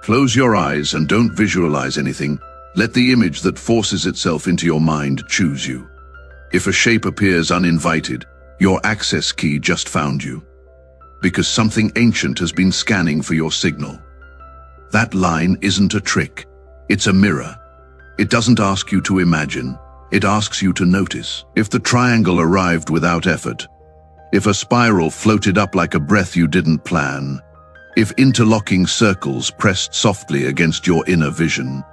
Close your eyes and don't visualize anything. Let the image that forces itself into your mind choose you. If a shape appears uninvited, your access key just found you, because something ancient has been scanning for your signal. That line isn't a trick, it's a mirror. It doesn't ask you to imagine, it asks you to notice. If the triangle arrived without effort, if a spiral floated up like a breath you didn't plan, if interlocking circles pressed softly against your inner vision,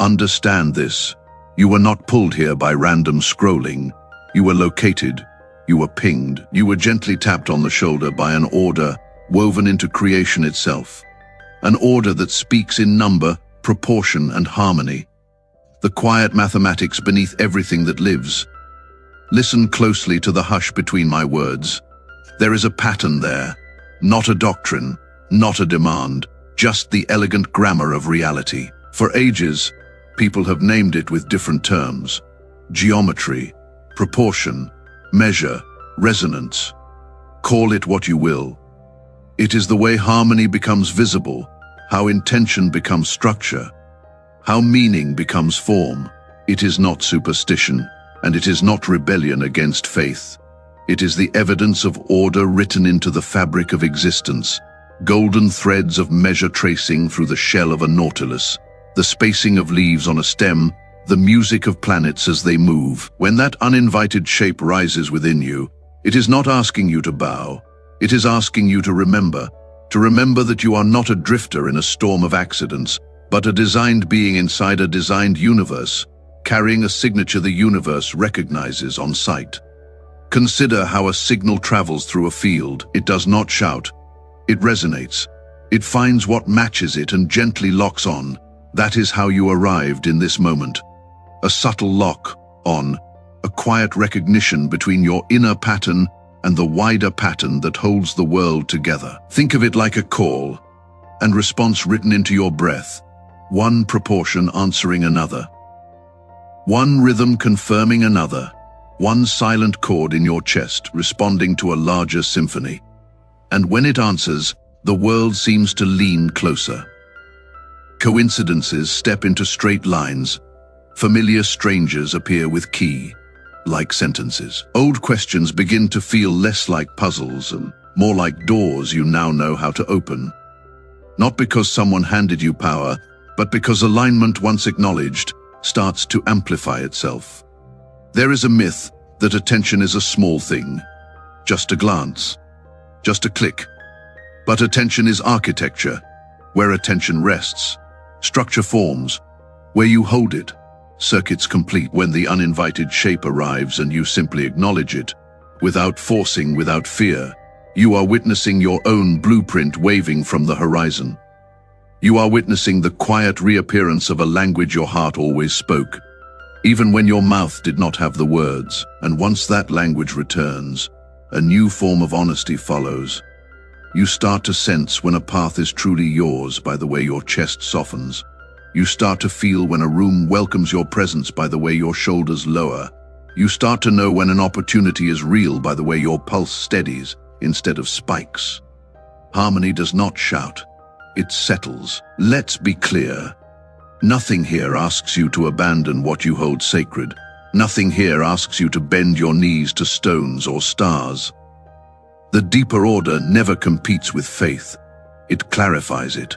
understand this: you were not pulled here by random scrolling. You were located, you were pinged, you were gently tapped on the shoulder by an order woven into creation itself. An order that speaks in number, proportion, and harmony. The quiet mathematics beneath everything that lives. Listen closely to the hush between my words. There is a pattern there, not a doctrine, not a demand, just the elegant grammar of reality. For ages, people have named it with different terms: geometry, proportion, measure, resonance. Call it what you will. It is the way harmony becomes visible, how intention becomes structure, how meaning becomes form. It is not superstition, and it is not rebellion against faith. It is the evidence of order written into the fabric of existence, golden threads of measure tracing through the shell of a nautilus, the spacing of leaves on a stem, the music of planets as they move. When that uninvited shape rises within you, it is not asking you to bow, it is asking you to remember that you are not a drifter in a storm of accidents, but a designed being inside a designed universe, carrying a signature the universe recognizes on sight. Consider how a signal travels through a field. It does not shout, it resonates. It finds what matches it and gently locks on. That is how you arrived in this moment. A subtle lock on, a quiet recognition between your inner pattern and the wider pattern that holds the world together. Think of it like a call and response written into your breath, one proportion answering another, one rhythm confirming another, one silent chord in your chest responding to a larger symphony. And when it answers, the world seems to lean closer. Coincidences step into straight lines. Familiar strangers appear with key-like sentences. Old questions begin to feel less like puzzles and more like doors you now know how to open. Not because someone handed you power, but because alignment once acknowledged starts to amplify itself. There is a myth that attention is a small thing, just a glance, just a click. But attention is architecture, where attention rests. Structure forms, where you hold it. Circuits complete when the uninvited shape arrives and you simply acknowledge it. Without forcing, without fear, you are witnessing your own blueprint waving from the horizon. You are witnessing the quiet reappearance of a language your heart always spoke, even when your mouth did not have the words. And once that language returns, a new form of honesty follows. You start to sense when a path is truly yours by the way your chest softens. You start to feel when a room welcomes your presence by the way your shoulders lower. You start to know when an opportunity is real by the way your pulse steadies instead of spikes. Harmony does not shout, it settles. Let's be clear. Nothing here asks you to abandon what you hold sacred. Nothing here asks you to bend your knees to stones or stars. The deeper order never competes with faith. It clarifies it.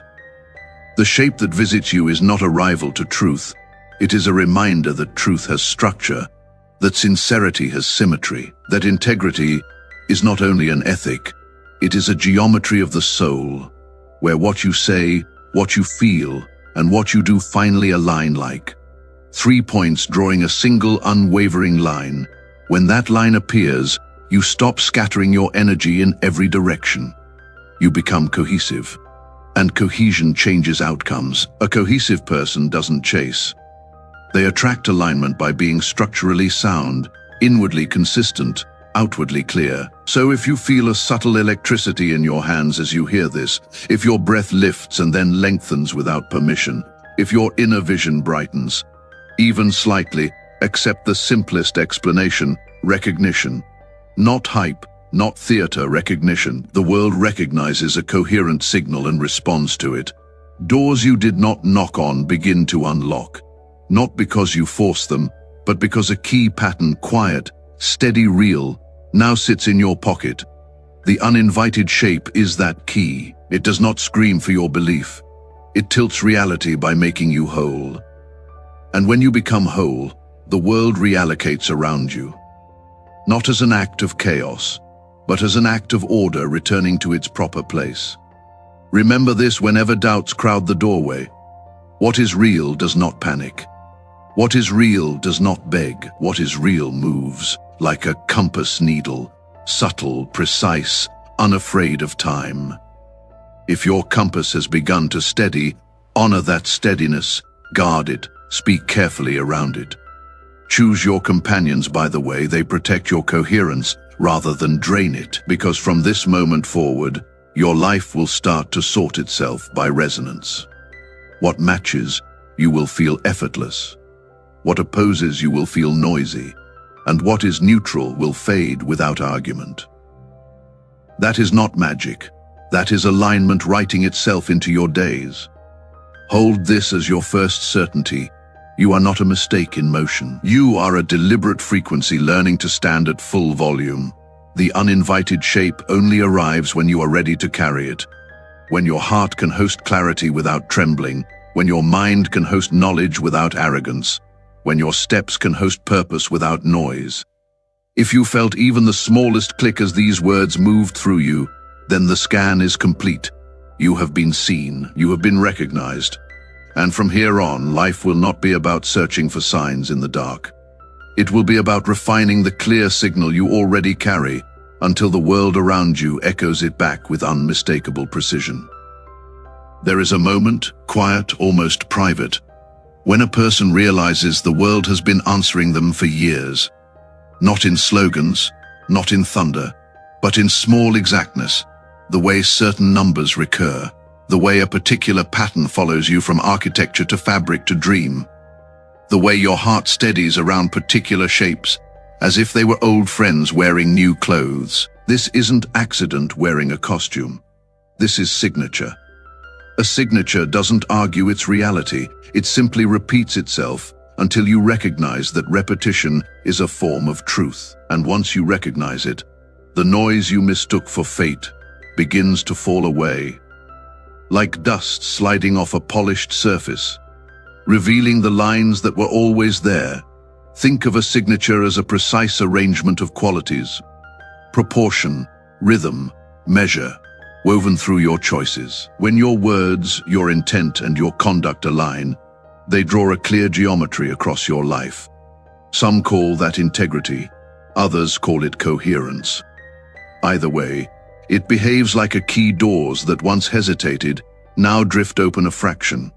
The shape that visits you is not a rival to truth. It is a reminder that truth has structure, that sincerity has symmetry, that integrity is not only an ethic, it is a geometry of the soul, where what you say, what you feel, and what you do finally align like 3 points drawing a single unwavering line. When that line appears, you stop scattering your energy in every direction. You become cohesive. And cohesion changes outcomes. A cohesive person doesn't chase. They attract alignment by being structurally sound, inwardly consistent, outwardly clear. So if you feel a subtle electricity in your hands as you hear this, if your breath lifts and then lengthens without permission, if your inner vision brightens, even slightly, accept the simplest explanation: recognition. Not hype, not theater, recognition. The world recognizes a coherent signal and responds to it. Doors you did not knock on begin to unlock, not because you force them, but because a key pattern, quiet, steady, real, now sits in your pocket. The uninvited shape is that key. It does not scream for your belief. It tilts reality by making you whole. And when you become whole, the world reallocates around you. Not as an act of chaos, but as an act of order returning to its proper place. Remember this whenever doubts crowd the doorway. What is real does not panic. What is real does not beg. What is real moves, like a compass needle, subtle, precise, unafraid of time. If your compass has begun to steady, honor that steadiness, guard it, speak carefully around it. Choose your companions by the way they protect your coherence rather than drain it, because from this moment forward, your life will start to sort itself by resonance. What matches, you will feel effortless. What opposes, you will feel noisy. And what is neutral will fade without argument. That is not magic. That is alignment writing itself into your days. Hold this as your first certainty. You are not a mistake in motion. You are a deliberate frequency learning to stand at full volume. The uninvited shape only arrives when you are ready to carry it. When your heart can host clarity without trembling. When your mind can host knowledge without arrogance. When your steps can host purpose without noise. If you felt even the smallest click as these words moved through you, then the scan is complete. You have been seen, you have been recognized. And from here on, life will not be about searching for signs in the dark. It will be about refining the clear signal you already carry until the world around you echoes it back with unmistakable precision. There is a moment, quiet, almost private, when a person realizes the world has been answering them for years. Not in slogans, not in thunder, but in small exactness, the way certain numbers recur, the way a particular pattern follows you from architecture to fabric to dream, the way your heart steadies around particular shapes, as if they were old friends wearing new clothes. This isn't accident wearing a costume. This is signature. A signature doesn't argue its reality, it simply repeats itself until you recognize that repetition is a form of truth. And once you recognize it, the noise you mistook for fate begins to fall away, like dust sliding off a polished surface, revealing the lines that were always there. Think of a signature as a precise arrangement of qualities, proportion, rhythm, measure, woven through your choices. When your words, your intent, and your conduct align, they draw a clear geometry across your life. Some call that integrity, others call it coherence. Either way, it behaves like a key. Doors that once hesitated now drift open a fraction,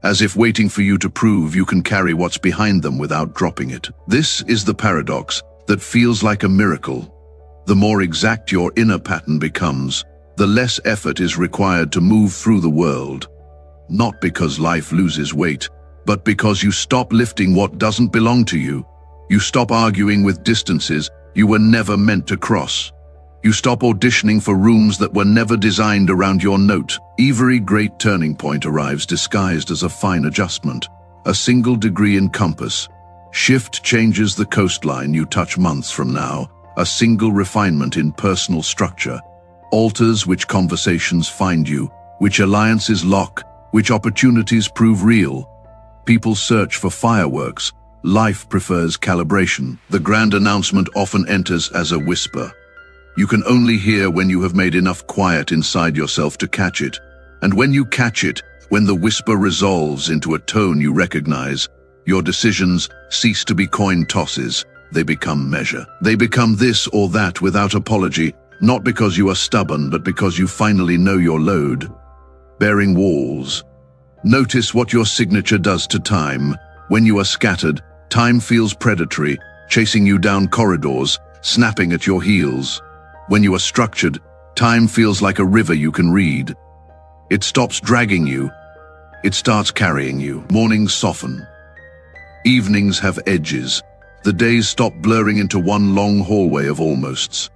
as if waiting for you to prove you can carry what's behind them without dropping it. This is the paradox that feels like a miracle. The more exact your inner pattern becomes, the less effort is required to move through the world. Not because life loses weight, but because you stop lifting what doesn't belong to you. You stop arguing with distances you were never meant to cross. You stop auditioning for rooms that were never designed around your note. Every great turning point arrives disguised as a fine adjustment. A single degree in compass. Shift changes the coastline you touch months from now. A single refinement in personal structure alters which conversations find you, which alliances lock, which opportunities prove real. People search for fireworks. Life prefers calibration. The grand announcement often enters as a whisper. You can only hear when you have made enough quiet inside yourself to catch it. And when you catch it, when the whisper resolves into a tone you recognize, your decisions cease to be coin tosses. They become measure. They become this or that without apology, not because you are stubborn, but because you finally know your load. Bearing walls. Notice what your signature does to time. When you are scattered, time feels predatory, chasing you down corridors, snapping at your heels. When you are structured, time feels like a river you can read. It stops dragging you. It starts carrying you. Mornings soften. Evenings have edges. The days stop blurring into one long hallway of almosts.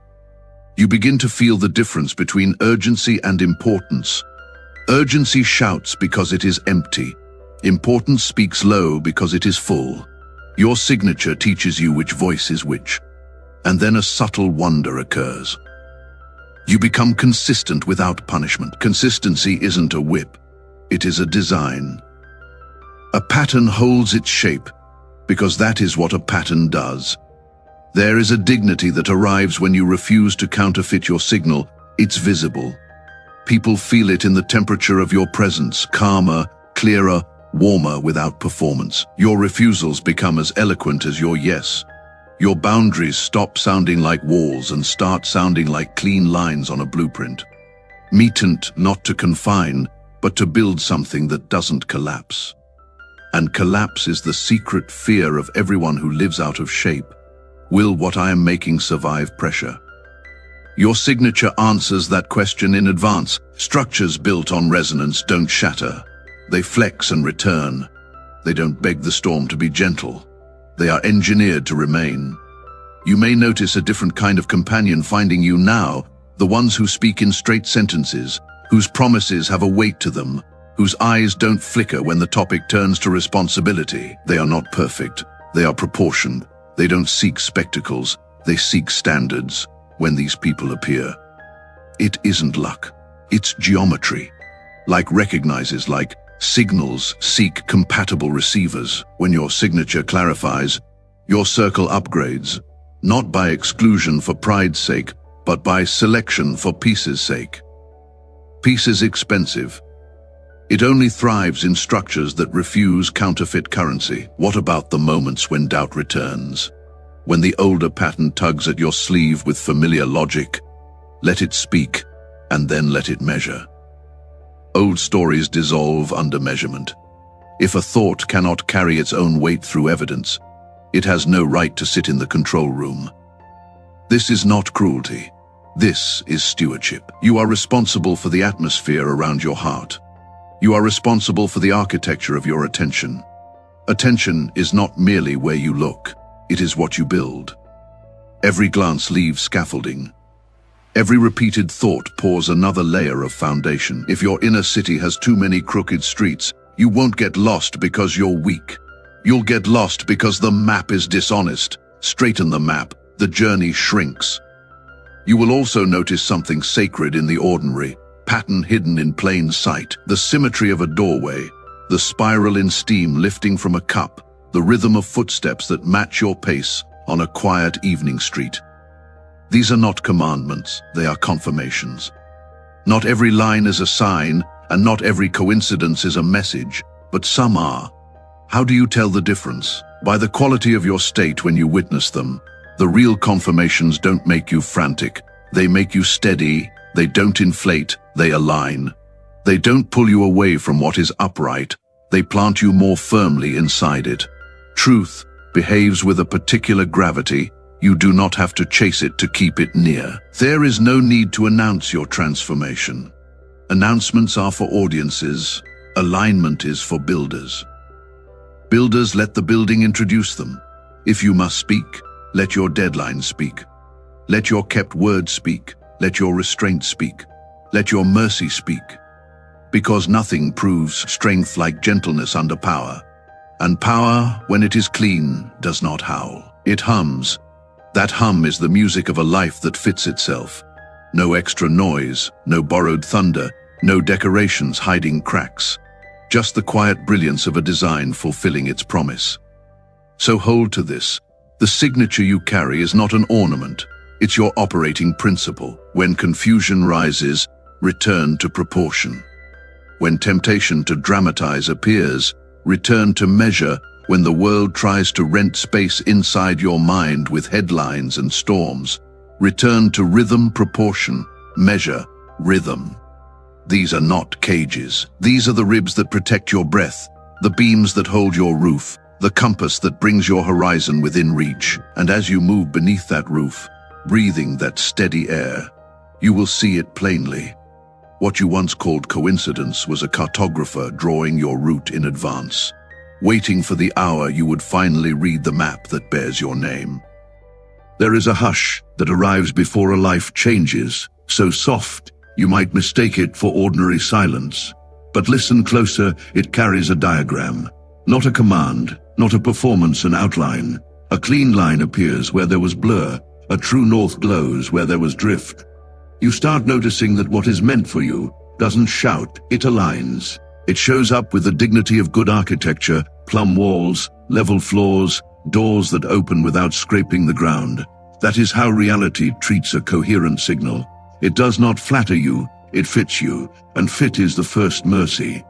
You begin to feel the difference between urgency and importance, Urgency shouts because it is empty. Importance speaks low because it is full. Your signature teaches you which voice is which. And then a subtle wonder occurs. You become consistent without punishment. Consistency isn't a whip. It is a design. A pattern holds its shape because that is what a pattern does. There is a dignity that arrives when you refuse to counterfeit your signal. It's visible. People feel it in the temperature of your presence, calmer, clearer, warmer without performance. Your refusals become as eloquent as your yes. Your boundaries stop sounding like walls and start sounding like clean lines on a blueprint. Meetent not to confine, but to build something that doesn't collapse. And collapse is the secret fear of everyone who lives out of shape. Will what I am making survive pressure? Your signature answers that question in advance. Structures built on resonance don't shatter. They flex and return. They don't beg the storm to be gentle. They are engineered to remain. You may notice a different kind of companion finding you now, the ones who speak in straight sentences, whose promises have a weight to them, whose eyes don't flicker when the topic turns to responsibility. They are not perfect. They are proportioned. They don't seek spectacles. They seek standards. When these people appear, it isn't luck. It's geometry. Like recognizes, like signals seek compatible receivers. When your signature clarifies, your circle upgrades, not by exclusion for pride's sake, but by selection for peace's sake. Peace is expensive. It only thrives in structures that refuse counterfeit currency. What about the moments when doubt returns? When the older pattern tugs at your sleeve with familiar logic, let it speak, and then let it measure. Old stories dissolve under measurement. If a thought cannot carry its own weight through evidence, it has no right to sit in the control room. This is not cruelty. This is stewardship. You are responsible for the atmosphere around your heart. You are responsible for the architecture of your attention. Attention is not merely where you look. It is what you build. Every glance leaves scaffolding. Every repeated thought pours another layer of foundation. If your inner city has too many crooked streets, you won't get lost because you're weak. You'll get lost because the map is dishonest. Straighten the map, the journey shrinks. You will also notice something sacred in the ordinary, pattern hidden in plain sight, the symmetry of a doorway, the spiral in steam lifting from a cup, the rhythm of footsteps that match your pace on a quiet evening street. These are not commandments, they are confirmations. Not every line is a sign, and not every coincidence is a message, but some are. How do you tell the difference? By the quality of your state when you witness them. The real confirmations don't make you frantic. They make you steady, they don't inflate, they align. They don't pull you away from what is upright, they plant you more firmly inside it. Truth behaves with a particular gravity. You do not have to chase it to keep it near. There is no need to announce your transformation. Announcements are for audiences. Alignment is for builders. Builders let the building introduce them. If you must speak, let your deadline speak. Let your kept word speak. Let your restraint speak. Let your mercy speak. Because nothing proves strength like gentleness under power. And power, when it is clean, does not howl. It hums. That hum is the music of a life that fits itself. No extra noise, no borrowed thunder, no decorations hiding cracks. Just the quiet brilliance of a design fulfilling its promise. So hold to this. The signature you carry is not an ornament. It's your operating principle. When confusion rises, return to proportion. When temptation to dramatize appears, return to measure. When the world tries to rent space inside your mind with headlines and storms, return to rhythm, proportion, measure, rhythm. These are not cages. These are the ribs that protect your breath, the beams that hold your roof, the compass that brings your horizon within reach. And as you move beneath that roof, breathing that steady air, you will see it plainly. What you once called coincidence was a cartographer drawing your route in advance, waiting for the hour you would finally read the map that bears your name. There is a hush that arrives before a life changes, so soft You might mistake it for ordinary silence. But listen closer, it carries a diagram. Not a command, not a performance, an outline. A clean line appears where there was blur. A true north glows where there was drift. You start noticing that what is meant for you doesn't shout, it aligns. It shows up with the dignity of good architecture, plumb walls, level floors, doors that open without scraping the ground. That is how reality treats a coherent signal. It does not flatter you, it fits you, and fit is the first mercy.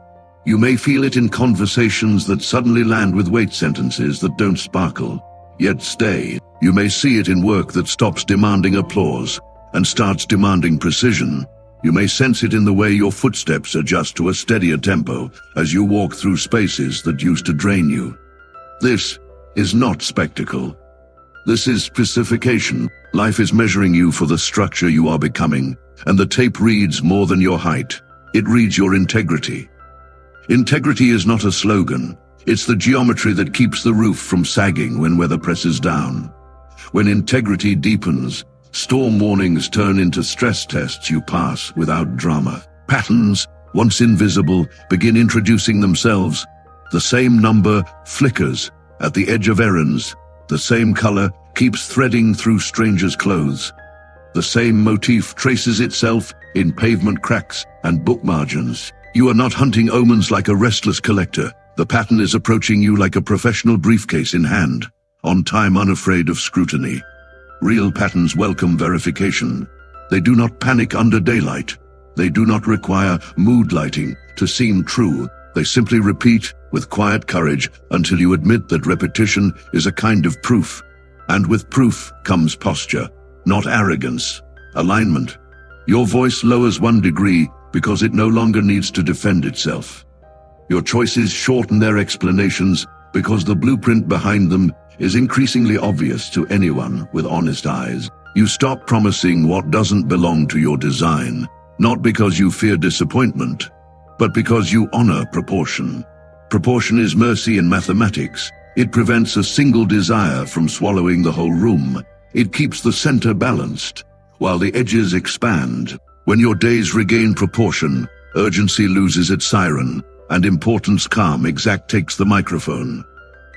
You may feel it in conversations that suddenly land with wait sentences that don't sparkle, yet stay. You may see it in work that stops demanding applause and starts demanding precision. You may sense it in the way your footsteps adjust to a steadier tempo as you walk through spaces that used to drain you. This is not spectacle. This is specification. Life is measuring you for the structure you are becoming, and the tape reads more than your height. It reads your integrity. Integrity is not a slogan. It's the geometry that keeps the roof from sagging when weather presses down. When integrity deepens, storm warnings turn into stress tests you pass without drama. Patterns, once invisible, begin introducing themselves. The same number flickers at the edge of errands. The same color keeps threading through strangers' clothes. The same motif traces itself in pavement cracks and book margins. You are not hunting omens like a restless collector. The pattern is approaching you like a professional briefcase in hand, on time, unafraid of scrutiny. Real patterns welcome verification. They do not panic under daylight. They do not require mood lighting to seem true. They simply repeat with quiet courage until you admit that repetition is a kind of proof. And with proof comes posture, not arrogance, alignment. Your voice lowers 1 degree because it no longer needs to defend itself. Your choices shorten their explanations because the blueprint behind them is increasingly obvious to anyone with honest eyes. You stop promising what doesn't belong to your design, not because you fear disappointment, but because you honor proportion. Proportion is mercy in mathematics. It prevents a single desire from swallowing the whole room. It keeps the center balanced, while the edges expand. When your days regain proportion, urgency loses its siren, and importance calm exact takes the microphone.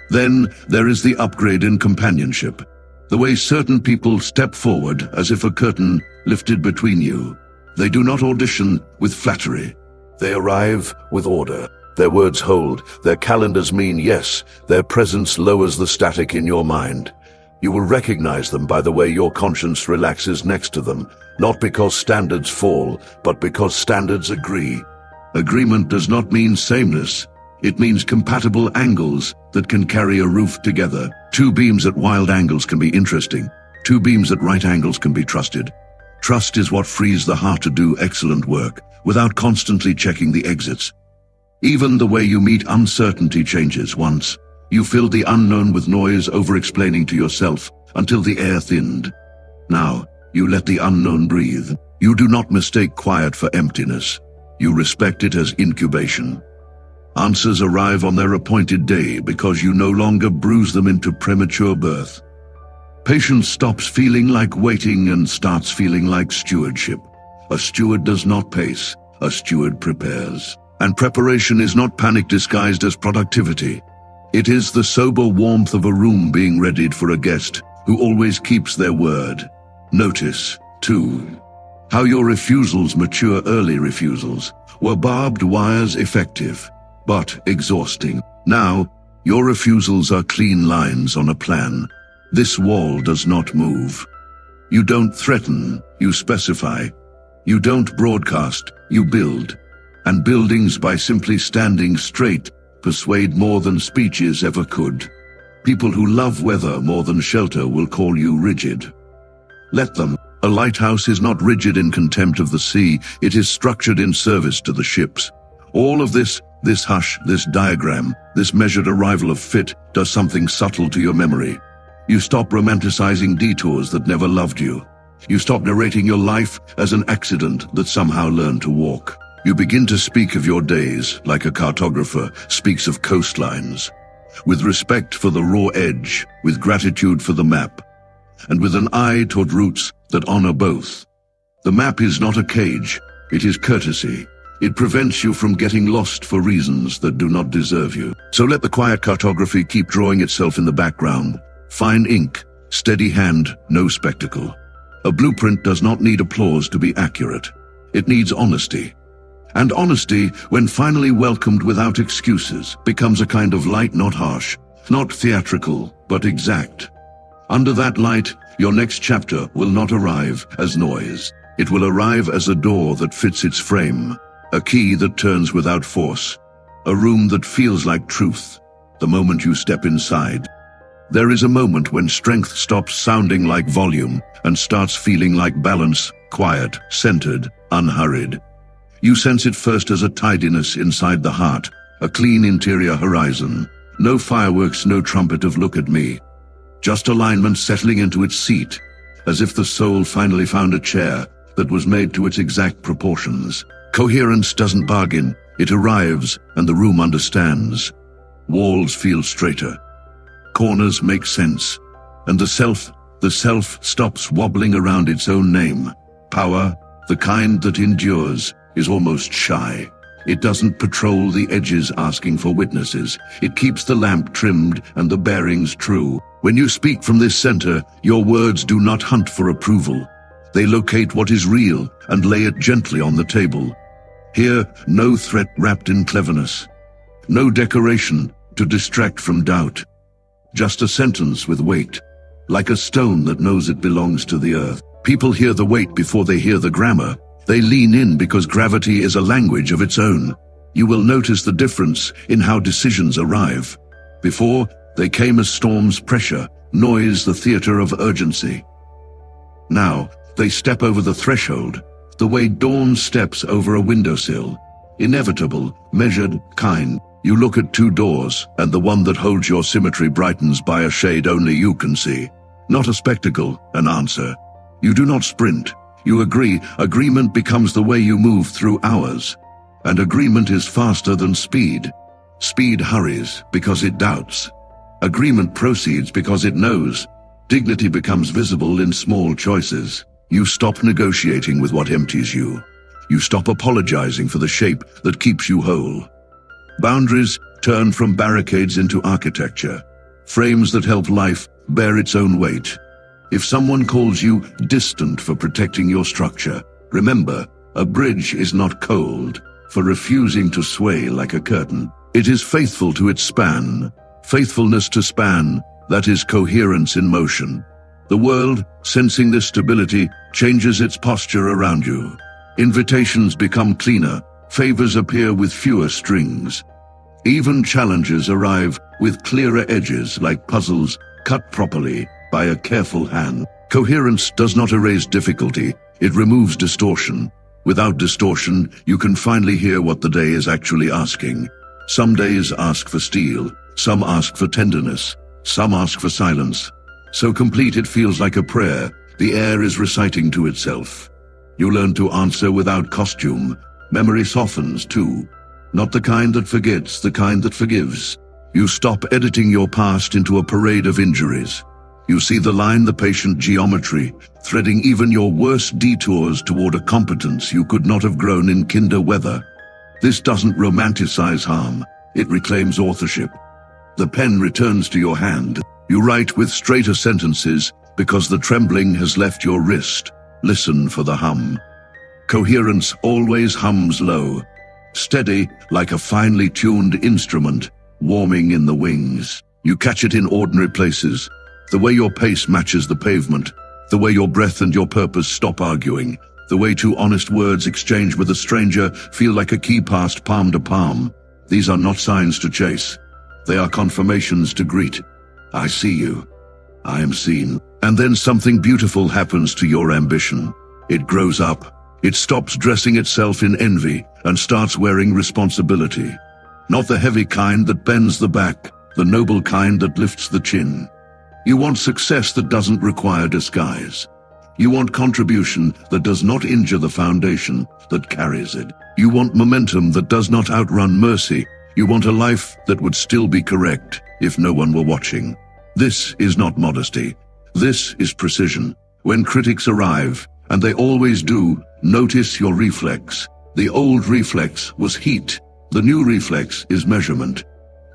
Then there is the upgrade in companionship. The way certain people step forward as if a curtain lifted between you. They do not audition with flattery. They arrive with order. Their words hold, their calendars mean yes, their presence lowers the static in your mind. You will recognize them by the way your conscience relaxes next to them, not because standards fall, but because standards agree. Agreement does not mean sameness. It means compatible angles that can carry a roof together. 2 beams at wild angles can be interesting. 2 beams at right angles can be trusted. Trust is what frees the heart to do excellent work without constantly checking the exits. Even the way you meet uncertainty changes once. You filled the unknown with noise, over-explaining to yourself until the air thinned. Now, you let the unknown breathe. You do not mistake quiet for emptiness. You respect it as incubation. Answers arrive on their appointed day because you no longer bruise them into premature birth. Patience stops feeling like waiting and starts feeling like stewardship. A steward does not pace, a steward prepares. And preparation is not panic disguised as productivity. It is the sober warmth of a room being readied for a guest who always keeps their word. Notice, too, how your refusals, mature early refusals, were barbed wires, effective, but exhausting. Now, your refusals are clean lines on a plan. This wall does not move. You don't threaten, you specify. You don't broadcast, you build. And buildings, by simply standing straight, persuade more than speeches ever could. People who love weather more than shelter will call you rigid. Let them. A lighthouse is not rigid in contempt of the sea, it is structured in service to the ships. All of this hush, this diagram, this measured arrival of fit, does something subtle to your memory. You stop romanticizing detours that never loved you. You stop narrating your life as an accident that somehow learned to walk. You begin to speak of your days like a cartographer speaks of coastlines, with respect for the raw edge, with gratitude for the map, and with an eye toward routes that honor both. The map is not a cage, It is courtesy. It prevents you from getting lost for reasons that do not deserve you. So let the quiet cartography keep drawing itself in the background. Fine ink, steady hand, no spectacle. A blueprint does not need applause to be accurate. It needs honesty. And honesty, when finally welcomed without excuses, becomes a kind of light, not harsh, not theatrical, but exact. Under that light, your next chapter will not arrive as noise. It will arrive as a door that fits its frame, a key that turns without force, a room that feels like truth, the moment you step inside. There is a moment when strength stops sounding like volume and starts feeling like balance, quiet, centered, unhurried. You sense it first as a tidiness inside the heart, a clean interior horizon. No fireworks, no trumpet of "look at me." Just alignment settling into its seat, as if the soul finally found a chair that was made to its exact proportions. Coherence doesn't bargain, it arrives, and the room understands. Walls feel straighter. Corners make sense, and the self stops wobbling around its own name. Power, the kind that endures, is almost shy. It doesn't patrol the edges asking for witnesses. It keeps the lamp trimmed and the bearings true. When you speak from this center, your words do not hunt for approval. They locate what is real and lay it gently on the table. Here, no threat wrapped in cleverness. No decoration to distract from doubt. Just a sentence with weight, like a stone that knows it belongs to the earth. People hear the weight before they hear the grammar. They lean in because gravity is a language of its own. You will notice the difference in how decisions arrive. Before, they came as storms, pressure, noise, the theater of urgency. Now, they step over the threshold, the way dawn steps over a windowsill. Inevitable, measured, kind. You look at two doors, and the one that holds your symmetry brightens by a shade only you can see. Not a spectacle, an answer. You do not sprint. You agree. Agreement becomes the way you move through hours. And agreement is faster than speed. Speed hurries because it doubts. Agreement proceeds because it knows. Dignity becomes visible in small choices. You stop negotiating with what empties you. You stop apologizing for the shape that keeps you whole. Boundaries turn from barricades into architecture. Frames that help life bear its own weight. If someone calls you distant for protecting your structure, remember, a bridge is not cold for refusing to sway like a curtain. It is faithful to its span. Faithfulness to span, that is coherence in motion. The world, sensing this stability, changes its posture around you. Invitations become cleaner. Favors appear with fewer strings. Even challenges arrive with clearer edges like puzzles cut properly by a careful hand. Coherence does not erase difficulty, it removes distortion. Without distortion, you can finally hear what the day is actually asking. Some days ask for steel, some ask for tenderness, some ask for silence. So complete it feels like a prayer, the air is reciting to itself. You learn to answer without costume. Memory softens too. Not the kind that forgets, the kind that forgives. You stop editing your past into a parade of injuries. You see the line, the patient geometry, threading even your worst detours toward a competence you could not have grown in kinder weather. This doesn't romanticize harm, it reclaims authorship. The pen returns to your hand. You write with straighter sentences because the trembling has left your wrist. Listen for the hum. Coherence always hums low, steady like a finely tuned instrument, warming in the wings. You catch it in ordinary places, the way your pace matches the pavement, the way your breath and your purpose stop arguing, the way two honest words exchanged with a stranger feel like a key passed palm to palm. These are not signs to chase. They are confirmations to greet. I see you. I am seen. And then something beautiful happens to your ambition. It grows up. It stops dressing itself in envy and starts wearing responsibility. Not the heavy kind that bends the back, the noble kind that lifts the chin. You want success that doesn't require disguise. You want contribution that does not injure the foundation that carries it. You want momentum that does not outrun mercy. You want a life that would still be correct if no one were watching. This is not modesty. This is precision. When critics arrive, And they always do. Notice your reflex. The old reflex was heat. The new reflex is measurement.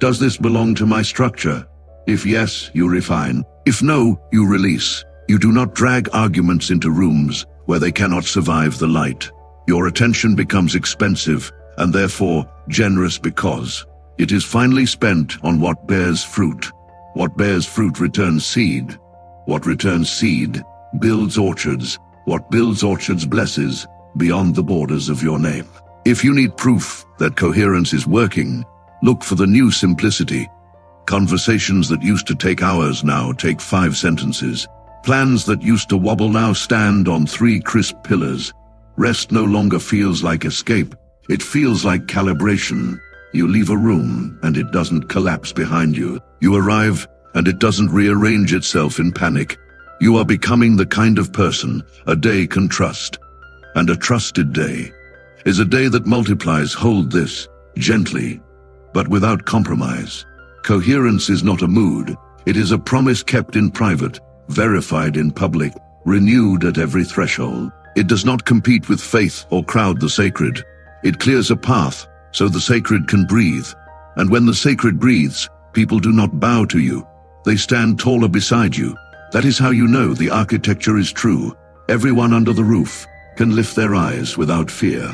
Does this belong to my structure? If yes, you refine. If no, you release. You do not drag arguments into rooms where they cannot survive the light. Your attention becomes expensive and therefore generous because it is finally spent on what bears fruit. What bears fruit returns seed. What returns seed builds orchards. What builds orchards blesses beyond the borders of your name. If you need proof that coherence is working, look for the new simplicity. Conversations that used to take hours now take 5 sentences. Plans that used to wobble now stand on 3 crisp pillars. Rest no longer feels like escape. It feels like calibration. You leave a room and it doesn't collapse behind you. You arrive and it doesn't rearrange itself in panic. You are becoming the kind of person a day can trust. And a trusted day is a day that multiplies. Hold this gently, but without compromise. Coherence is not a mood. It is a promise kept in private, verified in public, renewed at every threshold. It does not compete with faith or crowd the sacred. It clears a path so the sacred can breathe. And when the sacred breathes, people do not bow to you. They stand taller beside you. That is how you know the architecture is true. Everyone under the roof can lift their eyes without fear.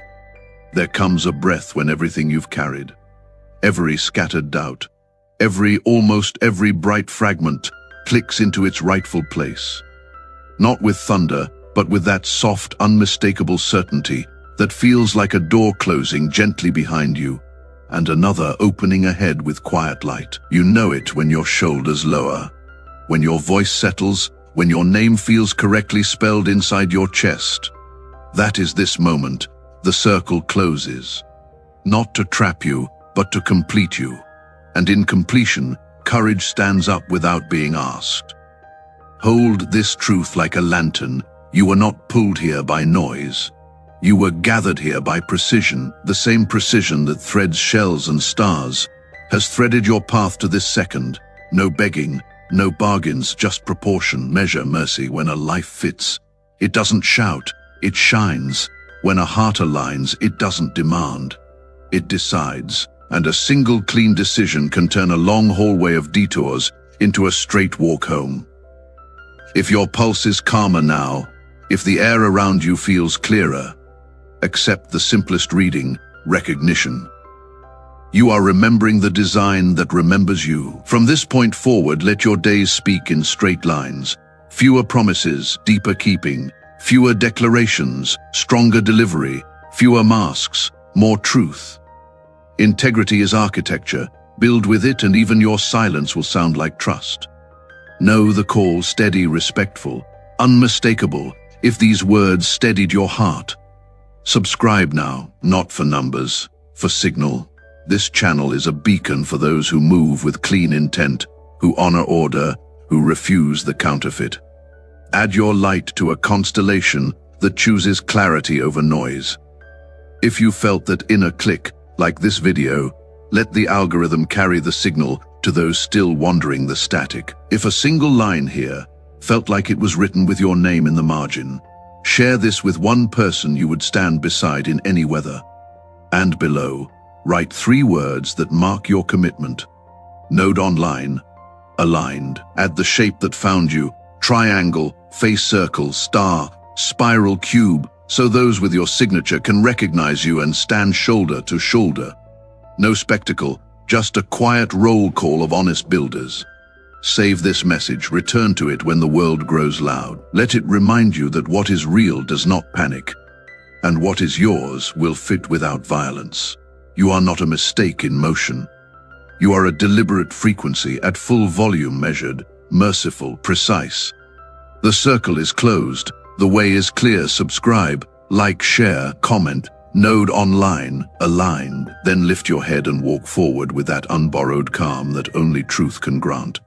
There comes a breath when everything you've carried, every scattered doubt, almost every bright fragment clicks into its rightful place. Not with thunder, but with that soft, unmistakable certainty that feels like a door closing gently behind you and another opening ahead with quiet light. You know it when your shoulders lower, when your voice settles, when your name feels correctly spelled inside your chest. That is this moment. The circle closes, not to trap you, but to complete you. And in completion, courage stands up without being asked. Hold this truth like a lantern. You were not pulled here by noise. You were gathered here by precision, the same precision that threads shells and stars, has threaded your path to this second. No begging, no bargains, just proportion, measure, mercy. When a life fits, it doesn't shout, it shines. When a heart aligns, it doesn't demand, it decides. And a single clean decision can turn a long hallway of detours into a straight walk home. If your pulse is calmer now, if the air around you feels clearer, accept the simplest reading, recognition. You are remembering the design that remembers you. From this point forward, let your days speak in straight lines. Fewer promises, deeper keeping. Fewer declarations, stronger delivery. Fewer masks, more truth. Integrity is architecture. Build with it and even your silence will sound like trust. Know the call, steady, respectful, unmistakable, if these words steadied your heart. Subscribe now, not for numbers, for signal. This channel is a beacon for those who move with clean intent, who honor order, who refuse the counterfeit. Add your light to a constellation that chooses clarity over noise. If you felt that inner click, like this video, let the algorithm carry the signal to those still wandering the static. If a single line here felt like it was written with your name in the margin, share this with one person you would stand beside in any weather. And below, write 3 words that mark your commitment. Node online, aligned. Add the shape that found you, triangle, face circle, star, spiral, cube, so those with your signature can recognize you and stand shoulder to shoulder. No spectacle, just a quiet roll call of honest builders. Save this message, return to it when the world grows loud. Let it remind you that what is real does not panic, and what is yours will fit without violence. You are not a mistake in motion. You are a deliberate frequency at full volume measured, merciful, precise. The circle is closed, the way is clear. Subscribe, like, share, comment, node online, aligned. Then lift your head and walk forward with that unborrowed calm that only truth can grant.